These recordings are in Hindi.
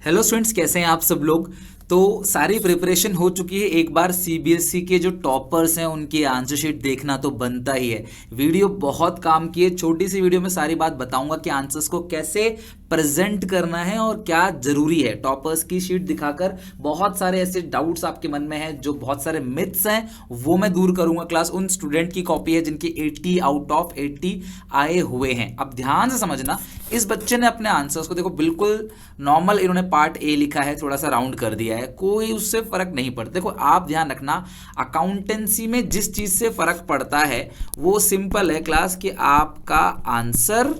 हेलो स्टूडेंट्स, कैसे हैं आप सब लोग। तो सारी प्रिपरेशन हो चुकी है। एक बार सीबीएसई के जो टॉपर्स हैं उनकी आंसर शीट देखना तो बनता ही है। वीडियो बहुत काम की है, छोटी सी वीडियो में सारी बात बताऊंगा कि आंसर्स को कैसे प्रेजेंट करना है और क्या जरूरी है। टॉपर्स की शीट दिखाकर बहुत सारे ऐसे डाउट्स आपके मन में हैं, जो बहुत सारे मिथ्स हैं, वो मैं दूर करूंगा। क्लास उन स्टूडेंट की कॉपी है जिनकी 80 आउट ऑफ 80 आए हुए हैं। अब ध्यान से समझना, इस बच्चे ने अपने आंसर्स को देखो बिल्कुल नॉर्मल, इन्होंने पार्ट ए लिखा है, थोड़ा सा राउंड कर दिया है, कोई उससे फर्क नहीं पड़ता। देखो आप ध्यान रखना, अकाउंटेंसी में जिस चीज से फर्क पड़ता है वो सिंपल है क्लास, कि आपका आंसर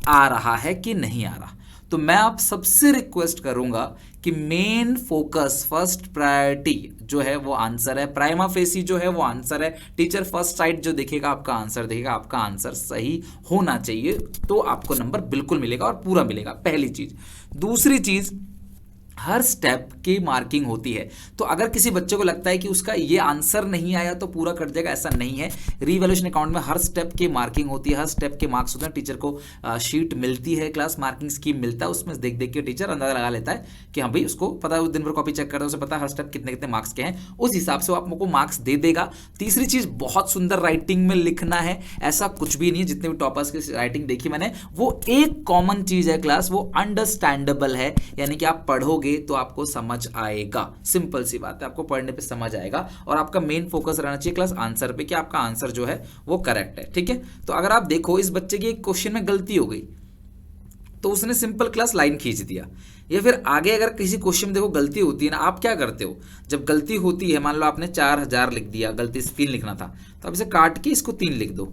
आ रहा है कि नहीं आ रहा। तो मैं आप सबसे रिक्वेस्ट करूंगा कि मेन फोकस, फर्स्ट प्रायोरिटी जो है वो आंसर है। प्राइमा फेसी जो है वो आंसर है। टीचर फर्स्ट साइड जो देखेगा आपका आंसर देखेगा, आपका आंसर सही होना चाहिए, तो आपको नंबर बिल्कुल मिलेगा और पूरा मिलेगा। पहली चीज। दूसरी चीज, हर स्टेप की मार्किंग होती है। तो अगर किसी बच्चे को लगता है कि उसका ये आंसर नहीं आया तो पूरा कट जाएगा, ऐसा नहीं है। रीवैल्यूएशन अकाउंट में हर स्टेप की मार्किंग होती है, हर स्टेप के मार्क्स होते हैं। टीचर को शीट मिलती है, क्लास मार्किंग स्कीम मिलता है, उसमें देख देख के टीचर अंदाजा लगा लेता है कि हाँ भाई उसको पता है, उस दिन भर कॉपी चेक करता है, उसे पता है हर स्टेप कितने कितने मार्क्स के हैं, उस हिसाब से वो आपको मार्क्स दे देगा। तीसरी चीज, बहुत सुंदर राइटिंग में लिखना है। ऐसा कुछ भी नहीं है, जितने भी टॉपर्स की राइटिंग देखी मैंने, वो एक कॉमन चीज है क्लास, वो अंडरस्टैंडेबल है। यानी कि आप पढ़ोगे तो आपको समझ आएगा। सिंपल सी बात है, आपको पढ़ने पे समझ आएगा और आपका मेन फोकस रहना चाहिए क्लास आंसर पे, कि आपका आंसर जो है वो करेक्ट है। ठीक है, तो अगर आप देखो इस बच्चे की एक क्वेश्चन में गलती हो गई तो उसने सिंपल क्लास लाइन खींच दिया। या फिर आगे अगर किसी क्वेश्चन में देखो गलती होती है ना, आप क्या करते हो जब गलती होती है, मान लो आपने 4000 लिख दिया, गलती से 3 लिखना था, तो आप इसे काट के इसको 3 लिख दो,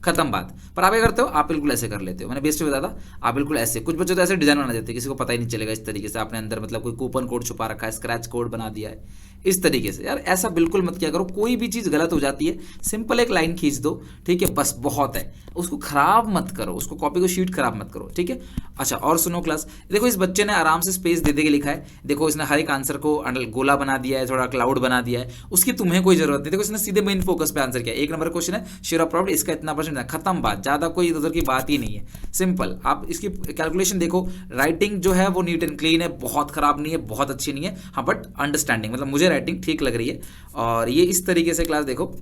खत्म बात। पर आप क्या करते हो, आप बिल्कुल ऐसे कर लेते हो। मैंने बेस्ट बताया था, आप बिल्कुल ऐसे, कुछ बच्चे तो ऐसे डिजाइन बना देते हैं, किसी को पता ही नहीं चलेगा। इस तरीके से आपने अंदर मतलब कोई कूपन कोड छुपा रखा है, स्क्रैच कोड बना दिया है, इस तरीके से। यार ऐसा बिल्कुल मत किया करो। कोई भी चीज़ गलत हो जाती है, सिंपल एक लाइन खींच दो, ठीक है, बस बहुत है। उसको खराब मत करो, उसको कॉपी को शीट खराब मत करो, ठीक है। अच्छा, और सुनो क्लास, देखो इस बच्चे ने आराम से स्पेस दे दे के लिखा है। देखो इसने हर एक आंसर को गोला बना दिया है, थोड़ा क्लाउड बना दिया है, उसकी तुम्हें कोई जरूरत नहीं। देखो इसने सीधे मेन फोकस पे आंसर किया। 1 नंबर क्वेश्चन है, शेयर ऑफ प्रॉफिट, इसका इतना परसेंट, खत्म बात। ज्यादा कोई इधर की बात ही नहीं है, सिंपल। आप इसकी कैलकुलेशन देखो, राइटिंग जो है वो नीट एंड क्लीन है, बहुत खराब नहीं है, बहुत अच्छी नहीं है, हाँ, बट अंडरस्टैंडिंग, मतलब मुझे राइटिंग ठीक लग रही है। और ये इस तरीके से क्लास देखो,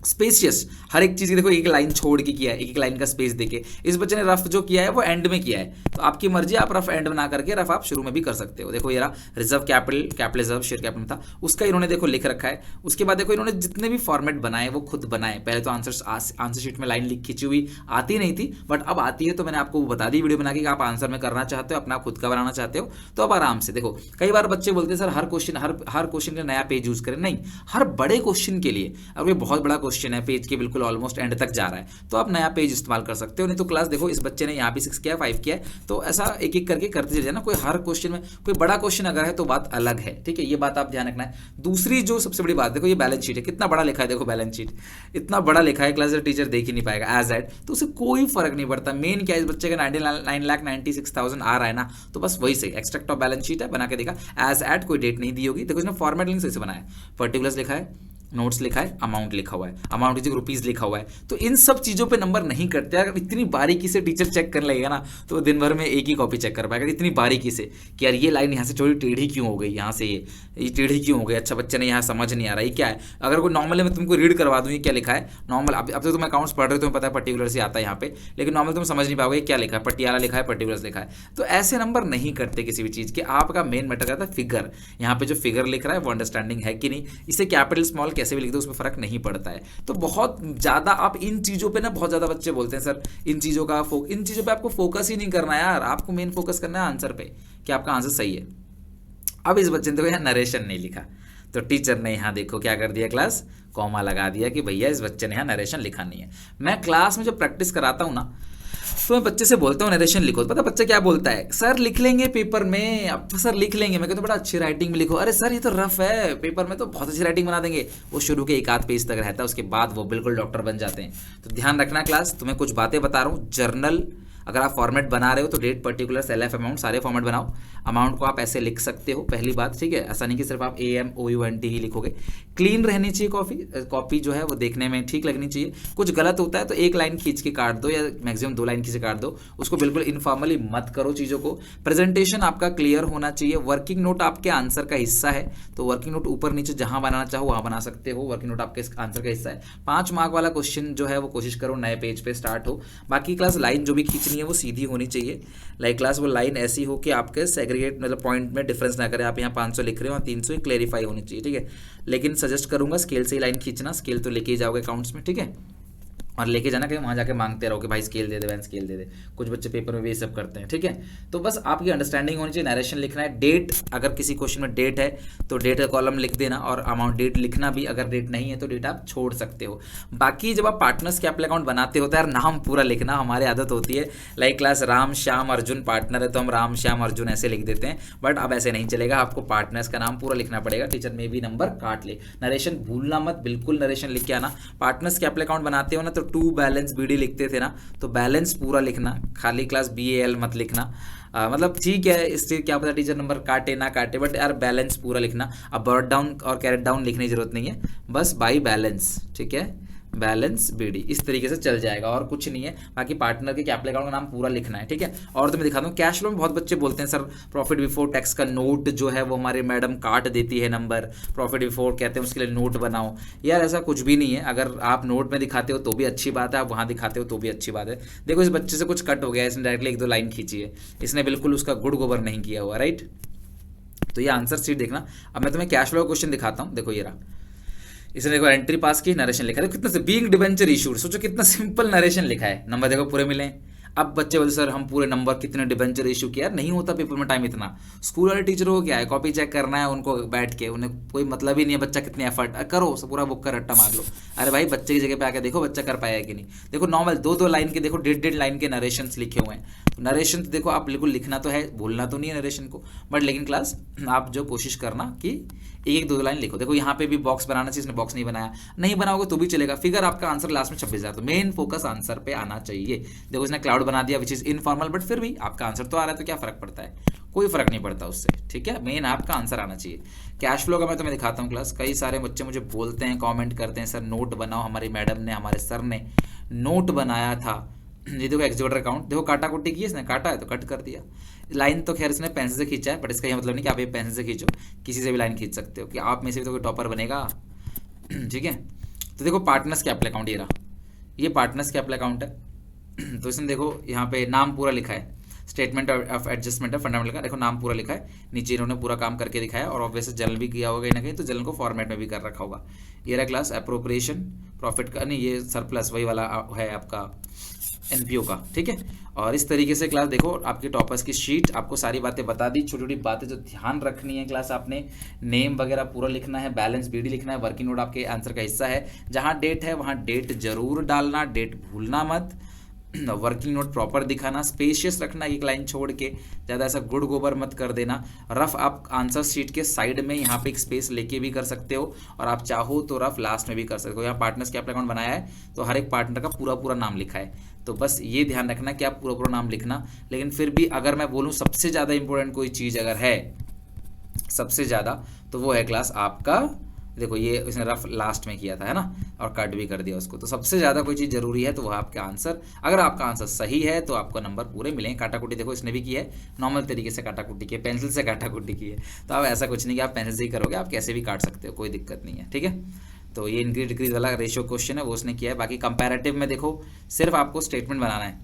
स्पेसियस, हर एक चीज की देखो एक लाइन छोड़ के किया है, एक लाइन का स्पेस देके। इस बच्चे ने रफ जो किया है वो एंड में किया है, तो आपकी मर्जी, आप रफ एंड बना करके रफ आप शुरू में भी कर सकते हो। देखो ये रहा reserve capital reserve share capital था, उसका इन्होंने देखो लिख रखा है। उसके बाद देखो इन्होंने जितने भी फॉर्मेट बनाए वो खुद बनाए। पहले तो आंसर शीट में लाइन लिख खींची हुई आती नहीं थी, बट अब आती है, तो मैंने आपको बता दी वीडियो बना के, आप आंसर में करना चाहते हो, अपना खुद का बनाना चाहते हो, तो अब आराम से देखो। कई बार बच्चे बोलते हैं सर हर क्वेश्चन का नया पेज यूज करें। नहीं, हर बड़े क्वेश्चन के लिए, अगर ये बहुत बड़ा क्वेश्चन है, पेज के बिल्कुल ऑलमोस्ट एंड तक जा रहा है, तो आप नया पेज इस्तेमाल कर सकते हो। नहीं तो क्लास देखो इस बच्चे ने यहाँ भी 6 किया, 5 किया है, तो ऐसा एक एक करके करते चले जाना। कोई हर क्वेश्चन में कोई बड़ा क्वेश्चन अगर है तो बात अलग है, ठीक है, ये बात आप ध्यान रखना है। दूसरी जो सबसे बड़ी बात, देखो ये बैलेंस शीट है, कितना बड़ा लिखा है, देखो बैलेंस शीट इतना बड़ा लिखा है, क्लास टीचर देख ही नहीं पाएगा एज एड, तो उसे कोई फर्क नहीं पड़ता। मेन क्या है, इस बच्चे का 99,96,000 आ रहा है ना, तो बस वही सही। एक्सट्रैक्ट ऑफ बैलेंस शीट है, बना के देखा, एज एड कोई डेट नहीं दी होगी। देखो इसने फॉर्मेट लिंक से बनाया, पर्टिकुलर्स लिखा है, नोट्स लिखा है, अमाउंट लिखा हुआ है, अमाउंट की जगह रुपीज लिखा हुआ है। तो इन सब चीज़ों पे नंबर नहीं कटते। अगर इतनी बारीकी से टीचर चेक करने लगेगा ना, तो दिन भर में एक ही कॉपी चेक कर पाएगा, इतनी बारीकी से कि यार ये लाइन यहाँ से थोड़ी टेढ़ी क्यों हो गई, यहाँ से ये टेढ़ी क्यों हो गई, अच्छा बच्चे ने यहाँ समझ नहीं आ रहा है क्या है। अगर कोई नॉर्मली मैं तुमको रीड करवा दूँ ये क्या लिखा है नॉर्मल, अब तो तुम अकाउंट्स पढ़ रहे हो, तुम्हें पता है पर्टिकुलर से आता है यहाँ पे, लेकिन नॉर्मल तुम समझ नहीं पाओगे क्या लिखा है, पटियाला लिखा है, पर्टिकुलर्स लिखा है। तो ऐसे नंबर नहीं कटते किसी भी चीज़ के। आपका मेन मैटर करता है फिगर, यहाँ पे जो फिगर लिख रहा है वो अंडरस्टैंडिंग है कि नहीं, इसे कैपिटल स्मॉल कैसे भी लिख दो उसमें फर्क नहीं पड़ता है। तो बहुत ज़्यादा आप इन चीज़ों पे ना, बहुत ज़्यादा बच्चे बोलते हैं सर इन चीज़ों पे आपको फोकस ही नहीं करना है यार, आपको मेन फोकस करना है आंसर पे, कि आपका आंसर सही है। अब इस बच्चे ने देखो यहाँ नरेशन नहीं लिखा, तो टीचर ने यहाँ देखो क्या कर दिया, क्लास कॉमा लगा दिया कि भैया इस बच्चे ने यहाँ नरेशन लिखा नहीं है। मैं क्लास में जब प्रैक्टिस कराता हूँ ना, तो मैं बच्चे से बोलता हूँ नरेशन लिखो, तो पता बच्चा क्या बोलता है, सर लिख लेंगे पेपर में, अब सर लिख लेंगे। मैं कहता हूँ बड़ा अच्छी राइटिंग में लिखो। अरे सर ये तो रफ है, पेपर में तो बहुत अच्छी राइटिंग बना देंगे। वो शुरू के 1 आध पेज तक रहता है, उसके बाद वो बिल्कुल डॉक्टर बन जाते हैं। तो ध्यान रखना क्लास, तुम्हें कुछ बातें बता रहा हूँ, जर्नल अगर आप फॉर्मेट बना रहे हो तो डेट, पर्टिकुलर, सेल्फ, अमाउंट, सारे फॉर्मेट बनाओ। अमाउंट को आप ऐसे लिख सकते हो, पहली बात, ठीक है। ऐसा नहीं कि सिर्फ आप AMOUNT ही लिखोगे। क्लीन रहनी चाहिए कॉपी जो है वो देखने में ठीक लगनी चाहिए। कुछ गलत होता है तो एक लाइन खींच के काट दो या मैक्सिमम 2 लाइन खींच के काट दो, उसको बिल्कुल इनफॉर्मली मत करो चीज़ों को। प्रेजेंटेशन आपका क्लियर होना चाहिए। वर्किंग नोट आपके आंसर का हिस्सा है, तो वर्किंग नोट ऊपर नीचे जहां बनाना चाहो वहां बना सकते हो। वर्किंग नोट आपके आंसर का हिस्सा है। 5 मार्क वाला क्वेश्चन जो है वो कोशिश करो नए पेज पे स्टार्ट हो। बाकी क्लास लाइन जो भी खींचनी है वो सीधी होनी चाहिए। लाइक क्लास वो लाइन ऐसी हो कि आपके सेग्रीगेट मतलब पॉइंट में डिफरेंस ना करे। आप यहाँ 500 लिख रहे हो और 300 क्लेरिफाई होनी चाहिए, ठीक है। लेकिन सजेस्ट करूंगा स्केल से ही लाइन खींचना, स्केल तो लेके ही जाओगे अकाउंट्स में, ठीक है। और लेके जाना कि वहाँ जाके मांगते रहो कि भाई स्केल दे दे, वैन स्केल दे दे। कुछ बच्चे पेपर में भी ये सब करते हैं, ठीक है। तो बस आपकी अंडरस्टैंडिंग होनी चाहिए। नरेशन लिखना है, डेट, अगर किसी क्वेश्चन में डेट है तो डेट का कॉलम लिख देना, और अमाउंट डेट लिखना भी। अगर डेट नहीं है तो डेट आप छोड़ सकते हो। बाकी जब आप पार्टनर्स के एप्पल अकाउंट बनाते हो तो यार नाम पूरा लिखना हमारी आदत होती है। Like class Ram Shyam Arjun partner है तो हम राम श्याम अर्जुन ऐसे लिख देते हैं, बट अब ऐसे नहीं चलेगा। आपको पार्टनर्स का नाम पूरा लिखना पड़ेगा। टीचर में भी नंबर काट ले। नरेशन भूलना मत, बिल्कुल नरेशन लिख के आना। पार्टनर्स के एप्पल अकाउंट बनाते हो ना तो टू बैलेंस लिखते थे ना, तो बैलेंस पूरा लिखना, खाली क्लास BAL मत लिखना। मतलब ठीक है, इससे क्या पता टीचर नंबर काटे ना काटे, बट यार बैलेंस पूरा लिखना। अब बर्ड डाउन और कैरेट डाउन लिखने की जरूरत नहीं है, बस बाई बैलेंस, ठीक है। बैलेंस BD इस तरीके से चल जाएगा और कुछ नहीं है। बाकी पार्टनर के कैपिटल अकाउंट का नाम पूरा लिखना है, ठीक है। और तो मैं दिखाता हूँ कैश फ्लो में बहुत बच्चे बोलते हैं सर प्रॉफिट बिफोर टैक्स का नोट जो है वो हमारी मैडम काट देती है नंबर। प्रॉफिट बिफोर कहते हैं उसके लिए नोट बनाओ। यार ऐसा कुछ भी नहीं है। अगर आप नोट में दिखाते हो तो भी अच्छी बात है, आप वहाँ दिखाते हो तो भी अच्छी बात है। देखो इस बच्चे से कुछ कट हो गया, इसने डायरेक्टली 1-2 लाइन खींची है, इसने बिल्कुल उसका गुड़ गोबर नहीं किया हुआ, राइट। तो ये आंसर शीट देखना। अब मैं तुम्हें कैश फ्लो का क्वेश्चन दिखाता हूँ। देखो ये रहा, इसने देखो एंट्री पास की, नरेशन लिखा है। देखो कितना बीइंग डिबेंचर इशूड, सोचो कितना सिंपल नरेशन लिखा है। नंबर देखो पूरे मिले। अब बच्चे बोलते सर हम पूरे नंबर कितने डिबेंचर इशू किया। यार नहीं होता पेपर में टाइम इतना। स्कूल वाले टीचरों को क्या है, कॉपी चेक करना है उनको बैठ के, उन्हें कोई मतलब ही नहीं है बच्चा कितने एफर्ट करो, सब पूरा बुक का रट्टा मार लो। अरे भाई बच्चे की जगह पे आके देखो बच्चा कर पाया कि नहीं। देखो नॉर्मल 2-2 लाइन के, देखो 1.5 लाइन के नरेशंस लिखे हुए हैं। तो नरेशन तो देखो आप बिल्कुल लिखना तो है, भूलना तो नहीं है नरेशन को, बट लेकिन क्लास आप जो कोशिश करना कि 1-2 लाइन लिखो। देखो यहाँ पे भी बॉक्स बनाना चाहिए, इसने बॉक्स नहीं बनाया। नहीं बनाओगे तो भी चलेगा। फिगर आपका आंसर लास्ट में 26,000। तो मेन फोकस आंसर पे आना चाहिए। देखो इसने क्लाउड बना दिया विच इज इनफॉर्मल, बट फिर भी आपका आंसर तो आ रहा है, तो क्या फर्क पड़ता है, कोई फर्क नहीं पड़ता उससे, ठीक है। मेन आपका आंसर आना चाहिए। कैश फ्लो का मैं तुम्हें दिखाता हूँ क्लास। कई सारे बच्चे मुझे बोलते हैं, कमेंट करते हैं सर नोट बनाओ। हमारी मैडम ने, हमारे सर ने नोट बनाया था। ये देखो एग्जीक्यूटर अकाउंट, देखो काटा कुटी की, इसने काटा है तो कट कर दिया। लाइन तो खैर इसने पेंसिल से खींचा है, बट इसका ये मतलब नहीं कि आप ये पेंसिल से खींचो, किसी से भी लाइन खींच सकते हो, कि आप में से भी तो कोई टॉपर बनेगा, ठीक है। तो देखो पार्टनर्स कैपिटल अकाउंट ये रहा, ये पार्टनर्स कैपिटल अकाउंट है। तो इसने देखो यहाँ पे नाम पूरा लिखा है, स्टेटमेंट ऑफ एडजस्टमेंट है फंडामेंटल का, देखो नाम पूरा लिखा है, नीचे इन्होंने पूरा काम करके दिखाया, और ऑब्वियसली जर्नल भी किया होगा कहीं ना कहीं, तो जर्नल को फॉर्मेट में भी कर रखा होगा। ये रहा क्लास अप्रोप्रिएशन प्रॉफिट का, नहीं ये सरप्लस वही वाला है आपका NPO का, ठीक है। और इस तरीके से क्लास देखो आपके टॉपर्स की शीट आपको सारी बातें बता दी। छोटी छोटी बातें जो ध्यान रखनी है क्लास, आपने नेम वगैरह पूरा लिखना है, बैलेंस BD लिखना है, वर्किंग नोट आपके आंसर का हिस्सा है। जहाँ डेट है वहाँ डेट जरूर डालना, डेट भूलना मत। वर्किंग नोट प्रॉपर दिखाना, स्पेशियस रखना, एक लाइन छोड़ के, ज़्यादा ऐसा गुड़ गोबर मत कर देना। रफ आप आंसर शीट के साइड में यहाँ पे एक स्पेस लेके भी कर सकते हो, और आप चाहो तो रफ लास्ट में भी कर सकते हो। यहाँ पार्टनर्स कैपिटल अकाउंट बनाया है तो हर एक पार्टनर का पूरा पूरा नाम लिखा है, तो बस ये ध्यान रखना कि आप पूरा पूरा नाम लिखना। लेकिन फिर भी अगर मैं बोलूँ सबसे ज़्यादा इंपॉर्टेंट कोई चीज़ अगर है सबसे ज़्यादा, तो वो है क्लास आपका, देखो ये इसने रफ लास्ट में किया था है ना, और कट भी कर दिया उसको। तो सबसे ज़्यादा कोई चीज़ जरूरी है तो वह आपका आंसर, अगर आपका आंसर सही है तो आपको नंबर पूरे मिलेंगे। काटाकुटी देखो इसने भी किया है, नॉर्मल तरीके से काटाकुटी की है, पेंसिल से काटाकुटी की है। तो अब ऐसा कुछ नहीं कि आप पेंसिल से ही करोगे, आप कैसे भी काट सकते हो, कोई दिक्कत नहीं है, ठीक है। तो ये इंक्रीज डिक्रीज वाला रेशियो क्वेश्चन है वो उसने किया है। बाकी कंपैरेटिव में देखो सिर्फ आपको स्टेटमेंट बनाना है,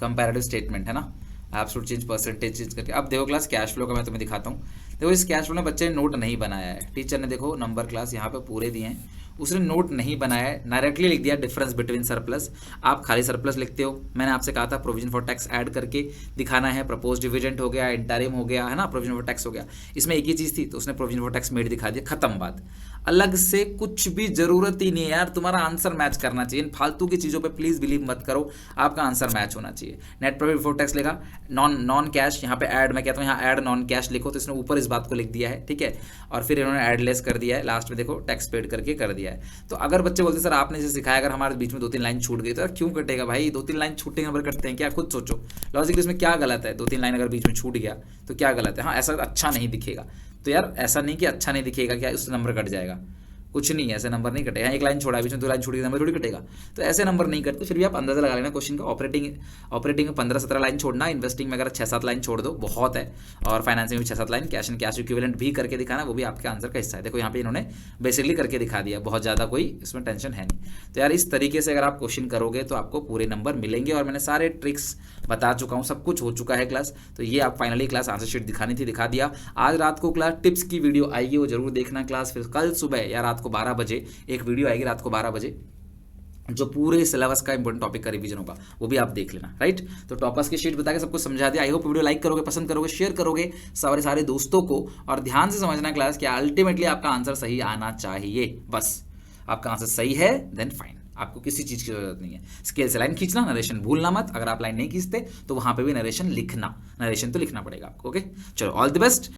कंपैरेटिव स्टेटमेंट है ना, एब्सोल्यूट चेंज परसेंटेज चेंज करके। अब देखो क्लास कैश फ्लो का मैं तुम्हें दिखाता हूँ। देखो इस कैश फ्लो में बच्चे ने नोट नहीं बनाया है, टीचर ने देखो नंबर क्लास यहाँ पे पूरे दिए हैं, उसने नोट नहीं बनाया है, डायरेक्टली लिख दिया डिफरेंस बिटवीन सरप्लस। आप खाली सरप्लस लिखते हो, मैंने आपसे कहा था प्रोविजन फॉर टैक्स ऐड करके दिखाना है, प्रपोज डिविडेंड हो गया, इंटरिम हो गया है ना, प्रोविजन फॉर टैक्स हो गया, इसमें एक ही चीज़ थी तो उसने प्रोविजन फॉर टैक्स मेड दिखा दिया, खत्म बात। अलग से कुछ भी जरूरत ही नहीं है यार, तुम्हारा आंसर मैच करना चाहिए। इन फालतू की चीज़ों पे प्लीज़ बिलीव मत करो, आपका आंसर मैच होना चाहिए। नेट प्रॉफिट बिफोर टैक्स लिखा, नॉन कैश, यहाँ पे ऐड मैं कहता हूँ यहाँ ऐड नॉन कैश लिखो, तो इसने ऊपर इस बात को लिख दिया है, ठीक है। और फिर इन्होंने ऐड लेस कर दिया है, लास्ट में देखो टैक्स पेड करके कर दिया है। तो अगर बच्चे बोलते सर आपने जैसे सिखाया, अगर हमारे बीच में 2-3 लाइन छूट गई तो यार क्यों कटेगा भाई, 2-3 लाइन छूटने नंबर कटते हैं क्या, खुद सोचो लॉजिकली इसमें क्या गलत है। 2-3 लाइन अगर बीच में छूट गया तो क्या गलत है। हाँ ऐसा अच्छा नहीं दिखेगा, तो यार ऐसा नहीं कि अच्छा नहीं दिखेगा क्या उससे नंबर कट जाएगा, कुछ नहीं है, ऐसे नंबर नहीं कटेगा। एक लाइन छोड़ा, बीच में 2 लाइन छूटी, नंबर थोड़ी कटेगा, तो ऐसे नंबर नहीं कटते। फिर भी आप अंदाजा लगा लेना क्वेश्चन का। ऑपरेटिंग में 15-17 लाइन छोड़ना, इन्वेस्टिंग में अगर 6-7 लाइन छोड़ दो बहुत है, और फाइनेंसिंग में 6-7 line, cash and cash equivalent भी करके दिखाना, वो भी आपके आंसर का हिस्सा है। देखो यहाँ पे इन्होंने बेसिकली करके दिखा दिया, बहुत ज़्यादा कोई इसमें टेंशन है नहीं। तो यार इस तरीके से अगर आप क्वेश्चन करोगे तो आपको पूरे नंबर मिलेंगे, और मैंने सारे ट्रिक्स बता चुका हूँ, सब कुछ हो चुका है क्लास। तो ये आप फाइनली क्लास आंसर शीट दिखानी थी, दिखा दिया। आज रात को क्लास टिप्स की वीडियो आएगी, वो जरूर देखना क्लास। फिर कल सुबह या रात को 12 बजे एक वीडियो आएगी, रात को 12 बजे, जो पूरे सिलेबस का इंपॉर्टेंट टॉपिक का रिवीजन होगा, वो भी आप देख लेना, राइट। तो टॉपर्स की शीट बता के सब कुछ समझा दिया। आई होप वीडियो लाइक करोगे, पसंद करोगे, शेयर करोगे सारे दोस्तों को, और ध्यान से समझना क्लास कि अल्टीमेटली आपका आंसर सही आना चाहिए। बस आपका आंसर सही है देन फाइन, आपको किसी चीज़ की जरूरत नहीं है। स्केल से लाइन खींचना, नरेशन भूलना मत। अगर आप लाइन नहीं खींचते तो वहां पे भी नरेशन लिखना, नरेशन तो लिखना पड़ेगा आपको। ओके चलो, ऑल द बेस्ट।